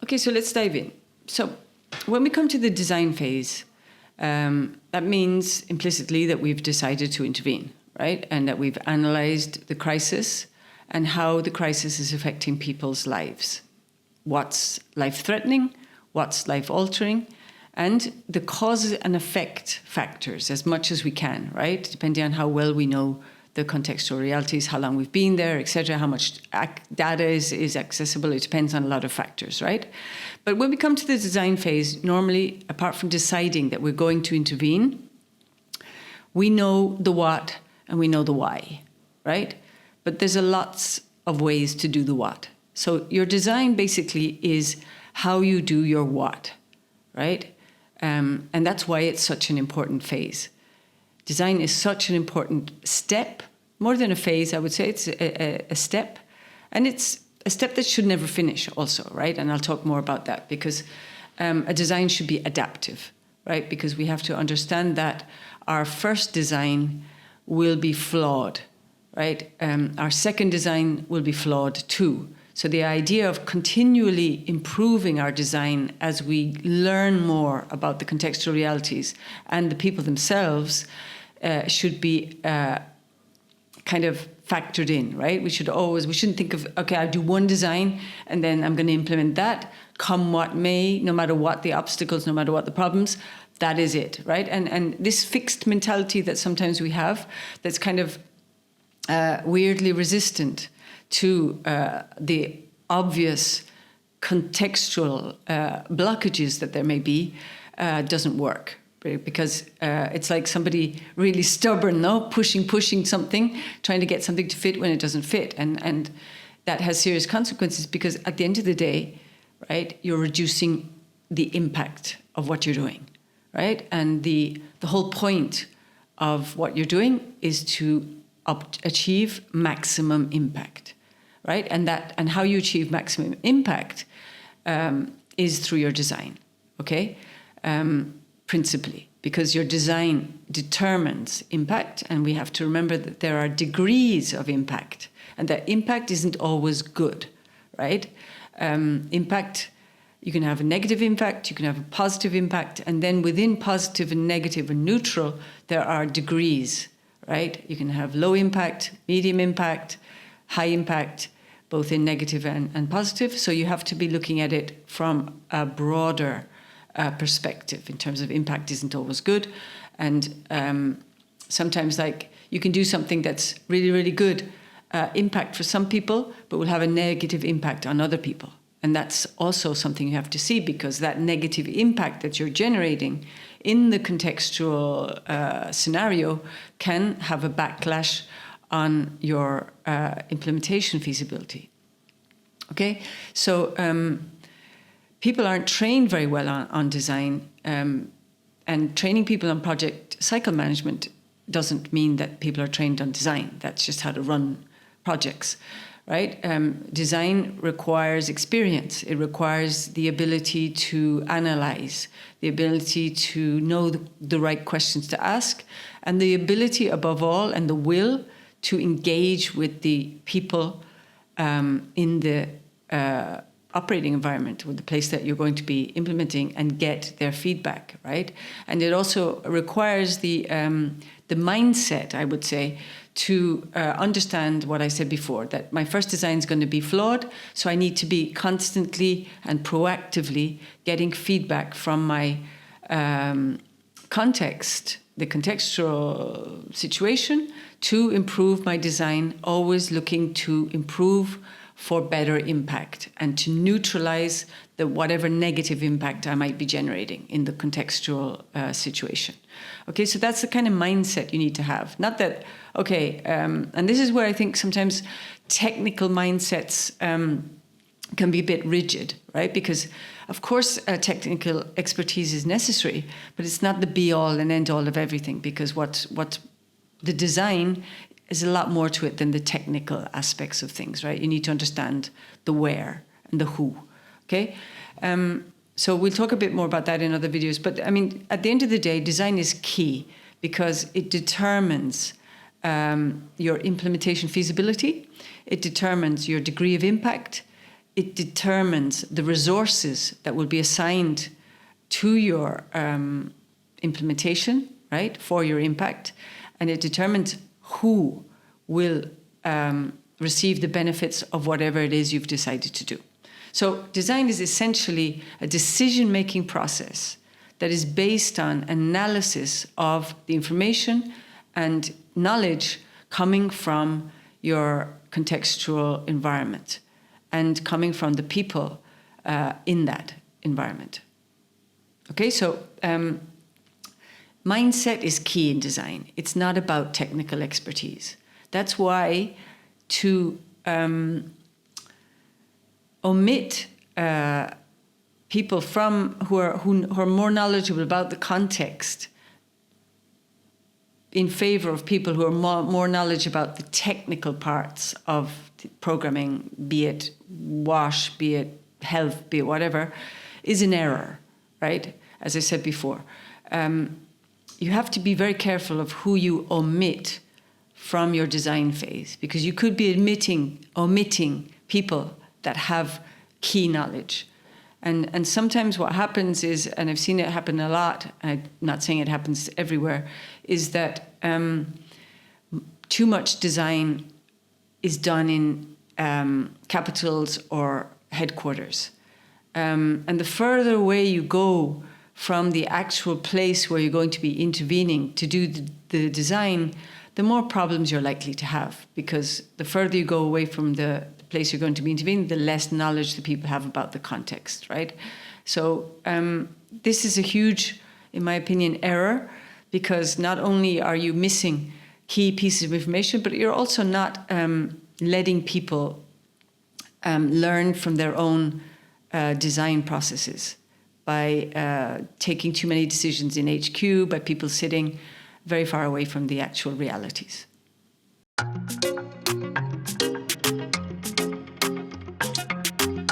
Okay, so let's dive in. So when we come to the design phase, that means implicitly that we've decided to intervene, right? And that we've analyzed the crisis and how the crisis is affecting people's lives. What's life-threatening, what's life-altering, and the cause and effect factors as much as we can, right? Depending on how well we know the contextual realities, how long we've been there, etc., how much data is accessible. It depends on a lot of factors, right? But when we come to the design phase, normally, apart from deciding that we're going to intervene, we know the what and we know the why, right? But there's lots of ways to do the what. So your design basically is how you do your what, right? And that's why it's such an important phase. Design is such an important step, more than a phase, I would say. It's a step. And it's a step that should never finish also, right? And I'll talk more about that because a design should be adaptive, right? Because we have to understand that our first design will be flawed, right? Our second design will be flawed too. So the idea of continually improving our design as we learn more about the contextual realities and the people themselves should be kind of factored in, right? We shouldn't think of, okay, I'll do one design and then I'm going to implement that, come what may, no matter what the obstacles, no matter what the problems, that is it, right? And this fixed mentality that sometimes we have that's kind of weirdly resistant to the obvious contextual blockages that there may be doesn't work. Because it's like somebody really stubborn, no? Pushing something, trying to get something to fit when it doesn't fit. And that has serious consequences because at the end of the day, right, you're reducing the impact of what you're doing, right? And the whole point of what you're doing is to achieve maximum impact, right? And how you achieve maximum impact is through your design, okay? Principally, because your design determines impact, and we have to remember that there are degrees of impact, and that impact isn't always good, right? Impact, you can have a negative impact, you can have a positive impact, and then within positive and negative and neutral, there are degrees, right? You can have low impact, medium impact, high impact, both in negative and positive. So you have to be looking at it from a broader perspective in terms of impact isn't always good. And sometimes like you can do something that's really, really good impact for some people, but will have a negative impact on other people. And that's also something you have to see because that negative impact that you're generating in the contextual scenario can have a backlash on your implementation feasibility. Okay, so people aren't trained very well on design, and training people on project cycle management doesn't mean that people are trained on design. That's just how to run projects, right? Design requires experience. It requires the ability to analyze, the ability to know the right questions to ask, and the ability, above all, and the will to engage with the people in the operating environment, with the place that you're going to be implementing, and get their feedback, right? And it also requires the mindset, I would say, to understand what I said before, that my first design is going to be flawed, so I need to be constantly and proactively getting feedback from my context, the contextual situation, to improve my design, always looking to improve for better impact and to neutralize the whatever negative impact I might be generating in the contextual situation. Okay, so that's the kind of mindset you need to have. Not that, okay, and this is where I think sometimes technical mindsets can be a bit rigid, right? Because of course technical expertise is necessary, but it's not the be-all and end-all of everything, because what the design is a lot more to it than the technical aspects of things, right? You need to understand the where and the who, okay? So we'll talk a bit more about that in other videos. But I mean, at the end of the day, design is key because it determines your implementation feasibility. It determines your degree of impact. It determines the resources that will be assigned to your implementation, right, for your impact. And it determines who will receive the benefits of whatever it is you've decided to do. So design is essentially a decision-making process that is based on analysis of the information and knowledge coming from your contextual environment and coming from the people in that environment. Okay, so mindset is key in design. It's not about technical expertise. That's why to omit people who are more knowledgeable about the context in favor of people who are more knowledge about the technical parts of programming, be it WASH, be it health, be it whatever, is an error, right? As I said before. You have to be very careful of who you omit from your design phase, because you could be omitting people that have key knowledge. And sometimes what happens is, and I've seen it happen a lot, I'm not saying it happens everywhere, is that too much design is done in capitals or headquarters. And the further away you go from the actual place where you're going to be intervening to do the design, the more problems you're likely to have, because the further you go away from the place you're going to be intervening, the less knowledge the people have about the context, right? So this is a huge, in my opinion, error, because not only are you missing key pieces of information, but you're also not letting people learn from their own design processes by taking too many decisions in HQ, by people sitting very far away from the actual realities.